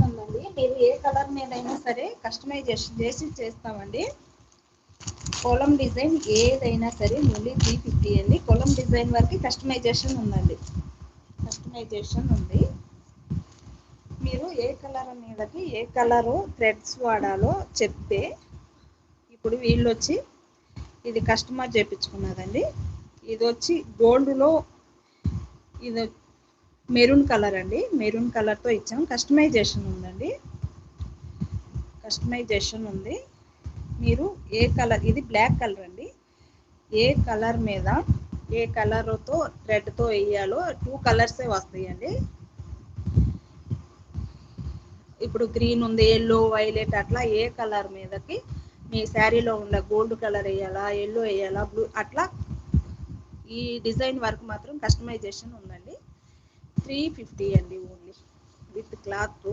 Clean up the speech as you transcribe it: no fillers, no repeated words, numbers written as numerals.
ఉందండి. మీరు ఏ కలర్ మీదైనా సరే కస్టమైజేషన్ చేసి చేస్తామండి. కోలం డిజైన్ ఏదైనా సరే ఓన్లీ 350 అండి. కోలం డిజైన్ వరకు కస్టమైజేషన్ ఉందండి. కస్టమైజేషన్ ఉంది. మీరు ఏ కలర్ మీదకి ఏ కలరు థ్రెడ్స్ వాడాలో చెప్తే, ఇప్పుడు వీళ్ళు వచ్చి ఇది కస్టమర్ చేయించుకున్నదండి. ఇది వచ్చి గోల్డ్లో ఇది మెరూన్ కలర్ అండి. మెరూన్ కలర్తో ఇచ్చాం. కస్టమైజేషన్ ఉందండి. కస్టమైజేషన్ ఉంది. మీరు ఏ కలర్, ఇది బ్లాక్ కలర్ అండి. ఏ కలర్ మీద ఏ కలర్తో థ్రెడ్తో వేయాలో 2 కలర్సే వస్తాయండి. ఇప్పుడు గ్రీన్ ఉంది, ఎల్లో, వైలెట్ అట్లా ఏ కలర్ మీదకి మీ శారీలో ఉన్న గోల్డ్ కలర్ వేయాలా, ఎల్లో వేయాలా, బ్లూ అట్లా ఈ డిజైన్ వర్క్ మాత్రం కస్టమైజేషన్ ఉందండి. 350 అండి ఓన్లీ విత్ క్లాత్.